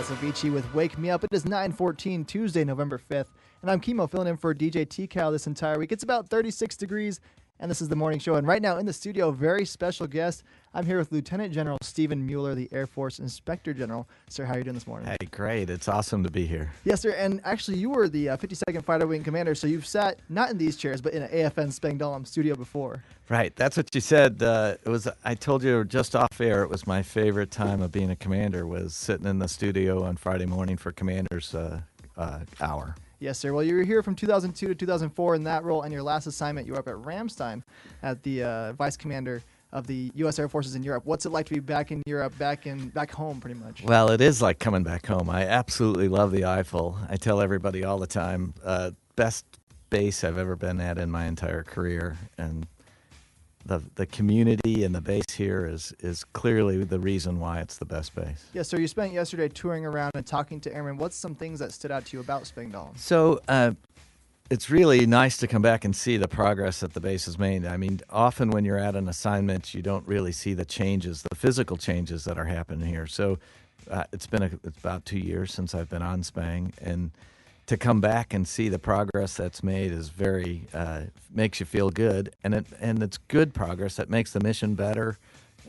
Avicii with Wake Me Up. It is 9:14, Tuesday, November 5th, and I'm Kimo filling in for DJ T-Cal this entire week. It's about 36 degrees, and this is the morning show. And right now in the studio, very special guest. I'm here with Lieutenant General Stephen Mueller, the Air Force Inspector General. Sir, how are you doing this morning? Hey, great. It's awesome to be here. Yes, sir. And actually, you were the 52nd Fighter Wing Commander, so you've sat not in these chairs, but in an AFN Spangdahlem studio before. Right. That's what you said. I told you just off air, it was my favorite time of being a commander was sitting in the studio on Friday morning for Commander's hour. Yes, sir. Well, you were here from 2002 to 2004 in that role, and your last assignment, you were up at Ramstein as the Vice Commander of the U.S. Air Forces in Europe. What's it like to be back in Europe, back home, pretty much? Well, it is like coming back home. I absolutely love the Eiffel. I tell everybody all the time, best base I've ever been at in my entire career, and the community and the base here is clearly the reason why it's the best base. Yes, sir. You spent yesterday touring around and talking to airmen. What's some things that stood out to you about Spangdahlem? So it's really nice to come back and see the progress that the base has made. I mean, often when you're at an assignment, you don't really see the changes, the physical changes that are happening here. So it's about 2 years since I've been on Spang, and to come back and see the progress that's made is very makes you feel good, and it's good progress that makes the mission better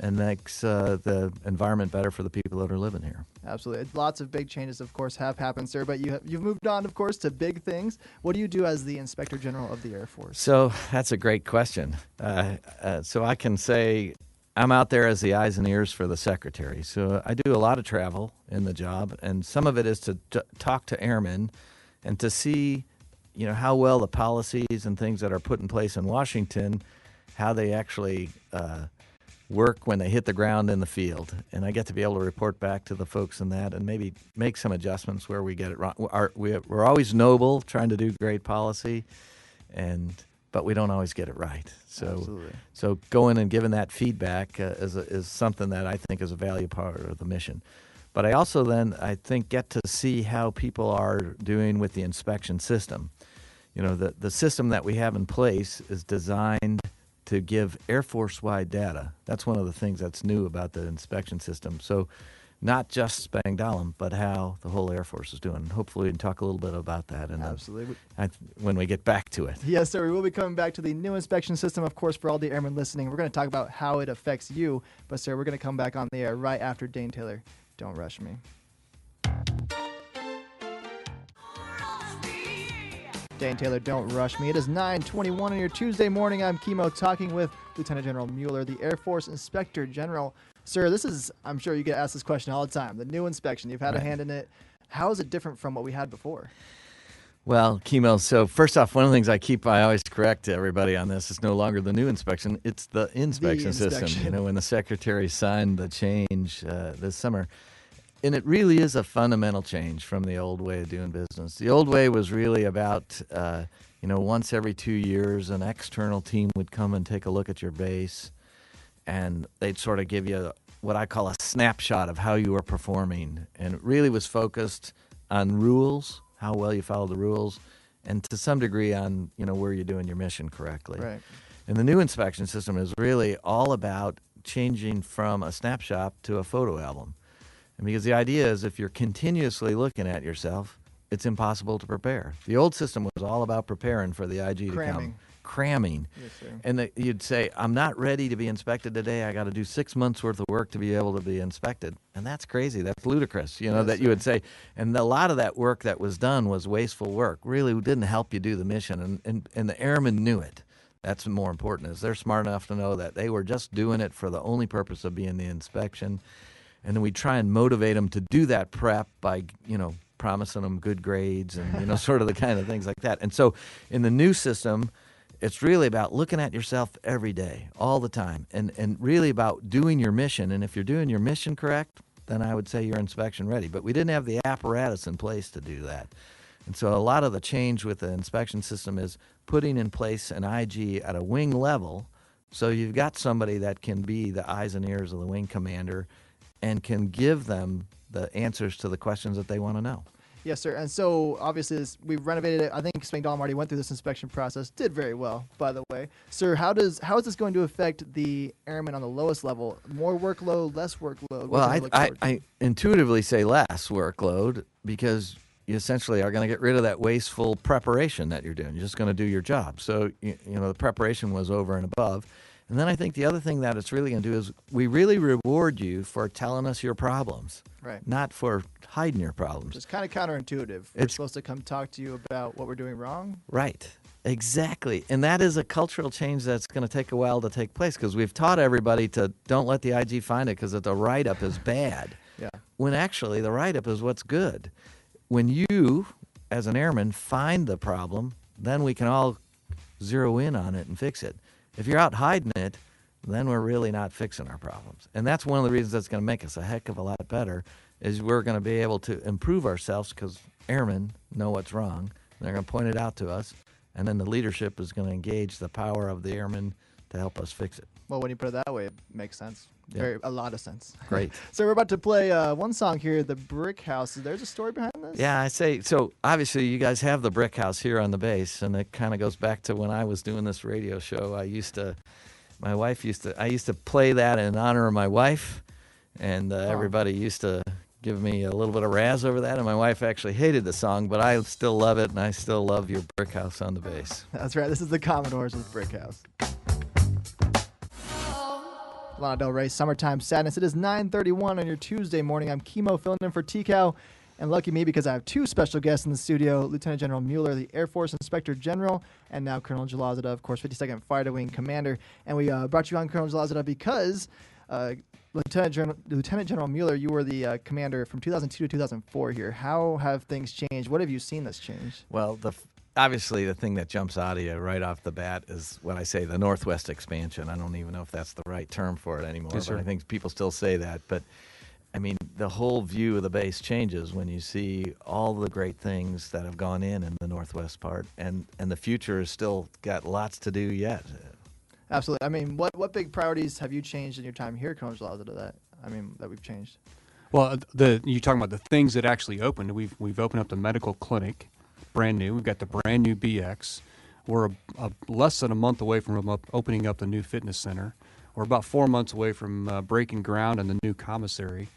and makes the environment better for the people that are living here. Absolutely. Lots of big changes, of course, have happened, sir, but you've moved on, of course, to big things. What do you do as the Inspector General of the Air Force? So that's a great question. So I can say I'm out there as the eyes and ears for the Secretary. So I do a lot of travel in the job, and some of it is to talk to airmen and to see, how well the policies and things that are put in place in Washington, how they actually work when they hit the ground in the field. And I get to be able to report back to the folks in that and maybe make some adjustments where we get it wrong. We're always noble, trying to do great policy, but we don't always get it right. So going and giving that feedback is something that I think is a valuable part of the mission. But I also then, I think, get to see how people are doing with the inspection system. The system that we have in place is designed to give Air Force-wide data. That's one of the things that's new about the inspection system. So not just Spangdahlem, but how the whole Air Force is doing. Hopefully we can talk a little bit about that Absolutely. When we get back to it. Yes, sir. We will be coming back to the new inspection system, of course, for all the airmen listening. We're going to talk about how it affects you. But, sir, we're going to come back on the air right after Dane Taylor. Don't rush me. Dane Taylor, Don't Rush Me. It is 9:21 on your Tuesday morning. I'm Kimo talking with Lieutenant General Mueller, the Air Force Inspector General. Sir, I'm sure you get asked this question all the time. The new inspection, you've had a hand in it. How is it different from what we had before? Well, Kimo, so first off, one of the things I always correct everybody on this, it's no longer the new inspection, it's the inspection system. When the Secretary signed the change this summer. And it really is a fundamental change from the old way of doing business. The old way was really about, once every 2 years, an external team would come and take a look at your base, and they'd sort of give you what I call a snapshot of how you were performing. And it really was focused on rules, how well you followed the rules, and to some degree on, where you're doing your mission correctly. Right. And the new inspection system is really all about changing from a snapshot to a photo album. And because the idea is if you're continuously looking at yourself, it's impossible to prepare. The old system was all about preparing for the IG to come. Cramming. Yes, sir. And you'd say, I'm not ready to be inspected today. I got to do 6 months worth of work to be able to be inspected. And that's crazy. That's ludicrous, Yes, that you would say. And a lot of that work that was done was wasteful work. Really didn't help you do the mission. And the airmen knew it. That's more important, is they're smart enough to know that they were just doing it for the only purpose of being the inspection. And then we try and motivate them to do that prep by, promising them good grades and, sort of the kind of things like that. And so in the new system, it's really about looking at yourself every day, all the time, and really about doing your mission. And if you're doing your mission correct, then I would say you're inspection ready. But we didn't have the apparatus in place to do that. And so a lot of the change with the inspection system is putting in place an IG at a wing level, so you've got somebody that can be the eyes and ears of the wing commander and can give them the answers to the questions that they want to know. Yes, sir. And so obviously we've renovated it. I think Spangdahlem already went through this inspection process. Did very well, by the way. Sir, how is this going to affect the airmen on the lowest level? More workload, less workload? Well, I intuitively say less workload because you essentially are going to get rid of that wasteful preparation that you're doing. You're just going to do your job. So, the preparation was over and above. And then I think the other thing that it's really going to do is we really reward you for telling us your problems, right? Not for hiding your problems. It's kind of counterintuitive. We're supposed to come talk to you about what we're doing wrong. Right. Exactly. And that is a cultural change that's going to take a while to take place because we've taught everybody to don't let the IG find it because the write-up is bad. Yeah. When actually the write-up is what's good. When you, as an airman, find the problem, then we can all zero in on it and fix it. If you're out hiding it, then we're really not fixing our problems. And that's one of the reasons that's going to make us a heck of a lot better is we're going to be able to improve ourselves because airmen know what's wrong. They're going to point it out to us, and then the leadership is going to engage the power of the airmen to help us fix it. Well, when you put it that way, it makes sense. Yeah. A lot of sense. Great. So we're about to play one song here, The Brick House. There's a story behind this? Yeah, I say, so obviously you guys have the brick house here on the base, and it kind of goes back to when I was doing this radio show. I used to play that in honor of my wife, and everybody used to give me a little bit of razz over that, and my wife actually hated the song, but I still love it, and I still love your brick house on the base. That's right. This is the Commodores with Brick House. Lana Del Rey, Summertime Sadness. It is 9:31 on your Tuesday morning. I'm Chemo filling in for T-Cow, and lucky me because I have two special guests in the studio, Lieutenant General Mueller, the Air Force Inspector General, and now Colonel Julazadeh, of course, 52nd Fighter Wing Commander. And we brought you on, Colonel Julazadeh, because Lieutenant General Mueller, you were the commander from 2002 to 2004 here. How have things changed? What have you seen that's changed? Well, obviously, the thing that jumps out of you right off the bat is what I say, the Northwest expansion. I don't even know if that's the right term for it anymore, yes, but I think people still say that. But, I mean, the whole view of the base changes when you see all the great things that have gone in the Northwest part, and the future has still got lots to do yet. Absolutely. I mean, what big priorities have you changed in your time here, Colonel Julazadeh, that we've changed? Well, you're talking about the things that actually opened. We've opened up the medical clinic. Brand new. We've got the brand new BX. We're less than a month away from opening up the new fitness center. We're about 4 months away from breaking ground on the new commissary,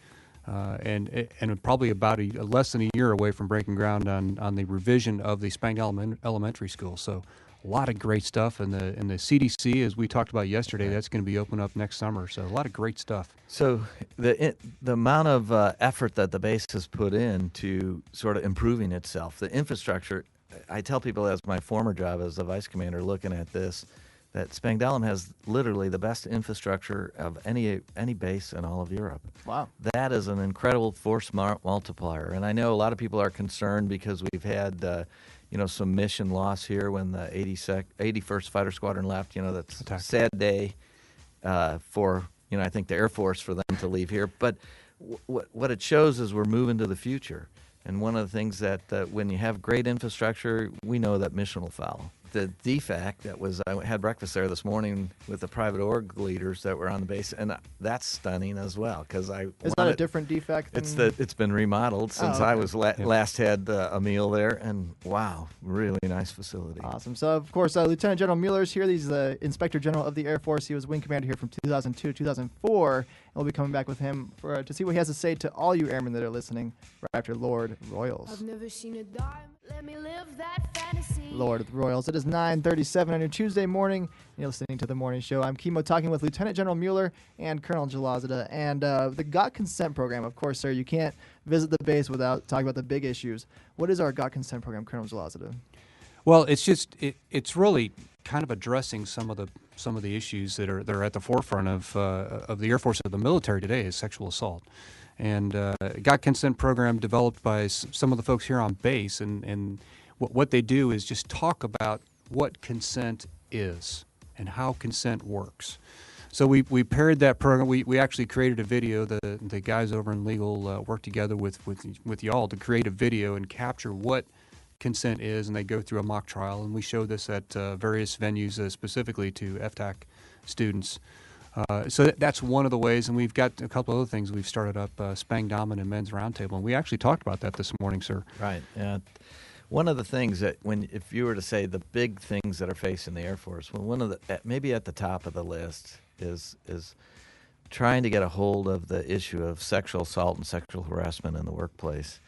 and probably about less than a year away from breaking ground on the revision of the Spangdahlem Elementary School. So a lot of great stuff, and the CDC, as we talked about yesterday, that's going to be open up next summer. So a lot of great stuff. So the amount of effort that the base has put in to sort of improving itself, the infrastructure, I tell people as my former job as the vice commander looking at this, that Spangdahlem has literally the best infrastructure of any base in all of Europe. Wow. That is an incredible force multiplier. And I know a lot of people are concerned because we've had some mission loss here when the 81st Fighter Squadron left. That's a sad day for, I think the Air Force for them to leave here. But what it shows is we're moving to the future. And one of the things that when you have great infrastructure, we know that mission will follow. The DFAC I had breakfast there this morning with the private org leaders that were on the base, and that's stunning as well because It's not a different DFAC? It's been remodeled since I was last had a meal there, and wow, really nice facility. Awesome. So of course, Lieutenant General Mueller is here. He's the Inspector General of the Air Force. He was wing commander here from 2002 to 2004, and we'll be coming back with him to see what he has to say to all you airmen that are listening right after Lord Royals. I've never seen a dime. Let me live that fantasy. Lord Royals. It is 9:37 on your Tuesday morning. You're listening to The Morning Show. I'm Chemo talking with Lieutenant General Mueller and Colonel Julazadeh. And the Got Consent program, of course, sir, you can't visit the base without talking about the big issues. What is our Got Consent program, Colonel Julazadeh? Well, it's really kind of addressing some of the issues that are at the forefront of the Air Force, of the military today, is sexual assault. And Got Consent program developed by some of the folks here on base, and what they do is just talk about what consent is and how consent works. So we paired that program. We actually created a video. The guys over in legal worked together with y'all to create a video and capture what consent is, and they go through a mock trial, and we show this at various venues specifically to FTAC students. So that's one of the ways, and we've got a couple other things. We've started up Spangdahlem and Men's Roundtable, and we actually talked about that this morning, sir. Right. Yeah. One of the things that if you were to say the big things that are facing the Air Force, well, one of the maybe at the top of the list is trying to get a hold of the issue of sexual assault and sexual harassment in the workplace.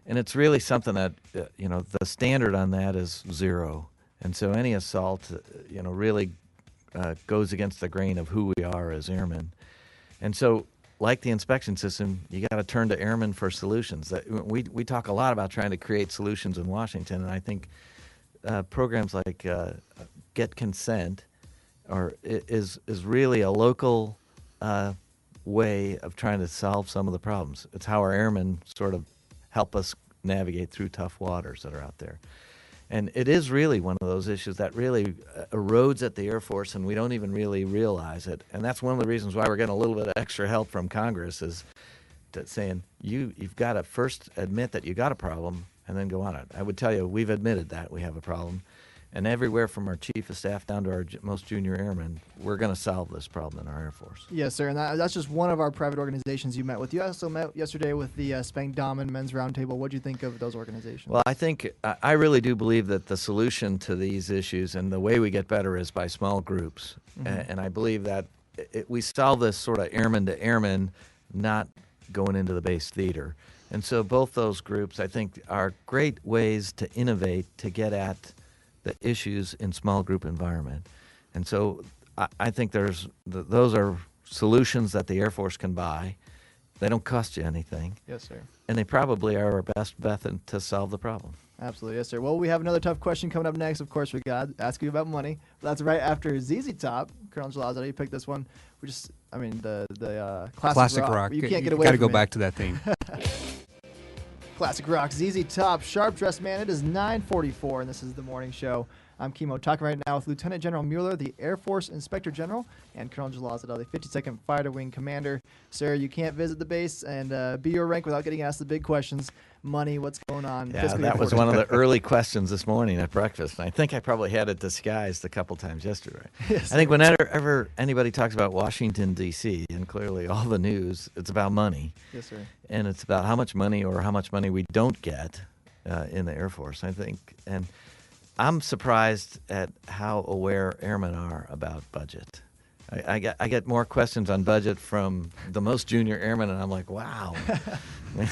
And it's really something that, the standard on that is 0. And so any assault, really goes against the grain of who we are as airmen. And so, like the inspection system, you got to turn to airmen for solutions. We talk a lot about trying to create solutions in Washington, and I think programs like Get Consent is really a local way of trying to solve some of the problems. It's how our airmen sort of help us navigate through tough waters that are out there. And it is really one of those issues that really erodes at the Air Force, and we don't even really realize it. And that's one of the reasons why we're getting a little bit of extra help from Congress, is saying you've got to first admit that you got a problem and then go on it. I would tell you, we've admitted that we have a problem. And everywhere from our chief of staff down to our most junior airmen, we're going to solve this problem in our Air Force. Yes, sir. And that's just one of our private organizations you met with. You also met yesterday with the Spangdahlem Men's Roundtable. What do you think of those organizations? Well, I really do believe that the solution to these issues and the way we get better is by small groups. Mm-hmm. And I believe that we solve this sort of airman to airman, not going into the base theater. And so both those groups, I think, are great ways to innovate to get at the issues in small group environment. And so I think those are solutions that the Air Force can buy. They don't cost you anything. Yes, sir. And they probably are our best bet to solve the problem. Absolutely, yes, sir. Well, we have another tough question coming up next. Of course, we got to ask you about money. That's right after ZZ Top. Colonel Julazadeh, you picked this one. The classic rock. You can't get away from it. Got to go back to that theme. Classic rock, ZZ Top, Sharp Dressed Man. It is 9:44, and this is the morning show. I'm Kimo, talking right now with Lieutenant General Mueller, the Air Force Inspector General, and Colonel Julazadeh, the 52nd Fighter Wing Commander. Sir, you can't visit the base and be your rank without getting asked the big questions. Money, what's going on? Yeah, that was one of the early questions this morning at breakfast. And I think I probably had it disguised a couple times yesterday. Yes, I think whenever anybody talks about Washington, D.C., and clearly all the news, it's about money. Yes, sir. And it's about how much money we don't get in the Air Force, I think. And I'm surprised at how aware airmen are about budget. I get more questions on budget from the most junior airmen, and I'm like, wow, man,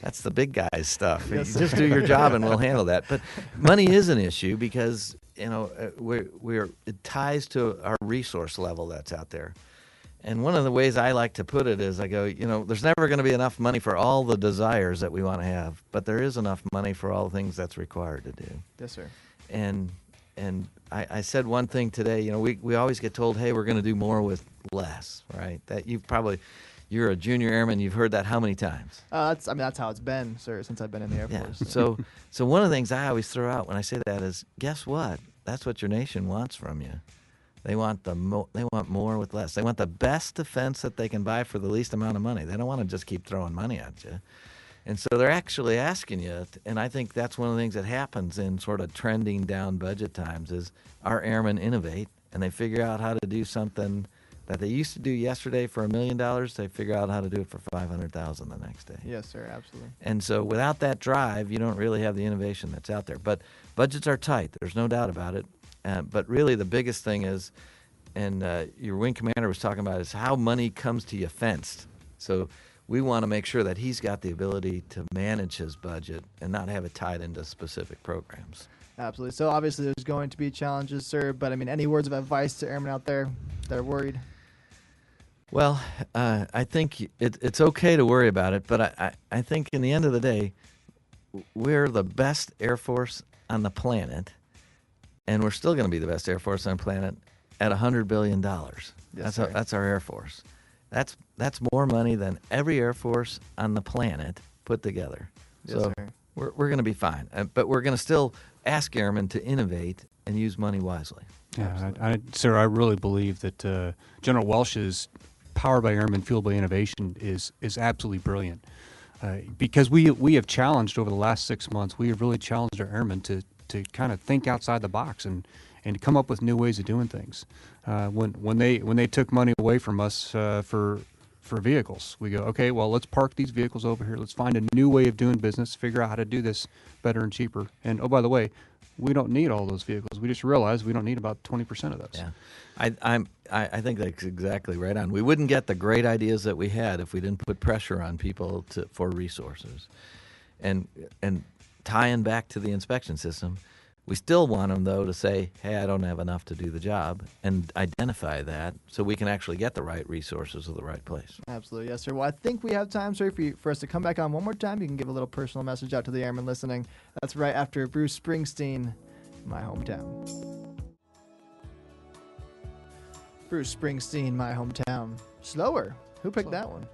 that's the big guys stuff. Yes, you just do your job, and we'll handle that. But money is an issue because it ties to our resource level that's out there. And one of the ways I like to put it is I go, there's never going to be enough money for all the desires that we want to have, but there is enough money for all the things that's required to do. Yes, sir. And I said one thing today, we always get told, hey, we're going to do more with less, right? That you're a junior airman, you've heard that how many times? That's how it's been, sir, since I've been in the Air Force. So one of the things I always throw out when I say that is, guess what? That's what your nation wants from you. They want they want more with less. They want the best defense that they can buy for the least amount of money. They don't want to just keep throwing money at you. And so they're actually asking you, and I think that's one of the things that happens in sort of trending down budget times is our airmen innovate, and they figure out how to do something that they used to do yesterday for $1 million. They figure out how to do it for $500,000 the next day. Yes, sir, absolutely. And so without that drive, you don't really have the innovation that's out there. But budgets are tight. There's no doubt about it. But really the biggest thing is, and your wing commander was talking about, is how money comes to you fenced. So we want to make sure that he's got the ability to manage his budget and not have it tied into specific programs. Absolutely. So obviously there's going to be challenges, sir, but any words of advice to airmen out there that are worried? Well, I think it's okay to worry about it, but I think in the end of the day, we're the best Air Force on the planet, and we're still going to be the best Air Force on the planet at $100 billion. Yes, that's our Air Force. That's more money than every Air Force on the planet put together. Yes, so sir. we're going to be fine, but we're going to still ask airmen to innovate and use money wisely. Yeah, sir, I really believe that General Welsh's Power by Airmen, Fueled by Innovation is absolutely brilliant. Because we have challenged over the last 6 months, we have really challenged our airmen to kind of think outside the box and and come up with new ways of doing things. When they took money away from us for vehicles, we go, okay, well, let's park these vehicles over here. Let's find a new way of doing business, figure out how to do this better and cheaper. And, oh, by the way, we don't need all those vehicles. We just realized we don't need about 20% of those. Yeah, I think that's exactly right on. We wouldn't get the great ideas that we had if we didn't put pressure on people for resources. And tying back to the inspection system, we still want them, though, to say, hey, I don't have enough to do the job, and identify that so we can actually get the right resources to the right place. Absolutely, yes, sir. Well, I think we have time, sir, for us to come back on one more time. You can give a little personal message out to the airmen listening. That's right after Bruce Springsteen, My Hometown. Bruce Springsteen, My Hometown. Slower. Who picked that one?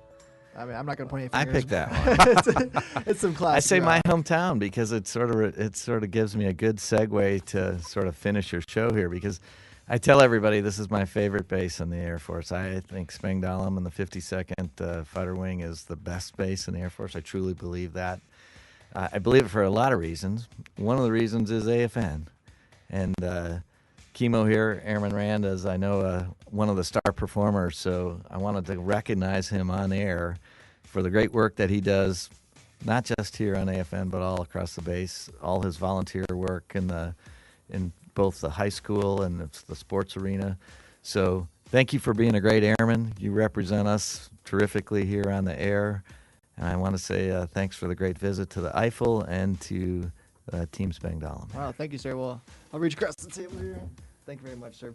I mean, I'm not going to point any I fingers. picked that one. It's some classic I say rock. my hometown because it sort of gives me a good segue to sort of finish your show here, because I tell everybody this is my favorite base in the Air Force. I think Spangdahlem and the 52nd Fighter Wing is the best base in the Air Force. I truly believe that. I believe it for a lot of reasons. One of the reasons is AFN. And Chemo here, Airman Rand, is, I know, one of the star performers, so I wanted to recognize him on air for the great work that he does, not just here on AFN, but all across the base, all his volunteer work in both the high school and the sports arena. So thank you for being a great airman. You represent us terrifically here on the air. And I want to say thanks for the great visit to the Eiffel and to Team Spangdahlem. Wow, thank you, sir. Well, I'll reach across the table here. Thank you very much, sir.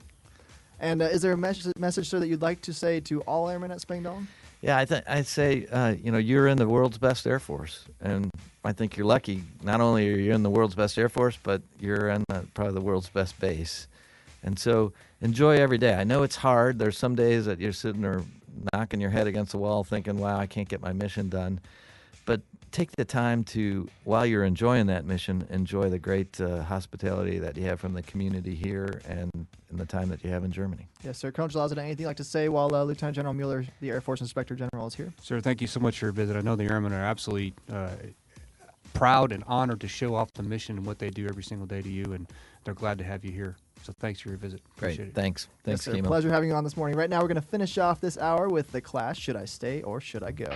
And is there a message, sir, that you'd like to say to all airmen at Spangdahlem? Yeah, I'd say, you're in the world's best Air Force. And I think you're lucky. Not only are you in the world's best Air Force, but you're in probably the world's best base. And so enjoy every day. I know it's hard. There's some days that you're sitting there knocking your head against the wall thinking, wow, I can't get my mission done. But take the time to, while you're enjoying that mission, enjoy the great hospitality that you have from the community here and in the time that you have in Germany. Yes, sir. Colonel Julazadeh, anything you'd like to say while Lieutenant General Mueller, the Air Force Inspector General, is here? Sir, thank you so much for your visit. I know the airmen are absolutely proud and honored to show off the mission and what they do every single day to you, and they're glad to have you here. So thanks for your visit. Appreciate Great. it. Thanks. Thanks, Yes, sir. Chemo. Pleasure having you on this morning. Right now, we're going to finish off this hour with the class, Should I Stay or Should I Go?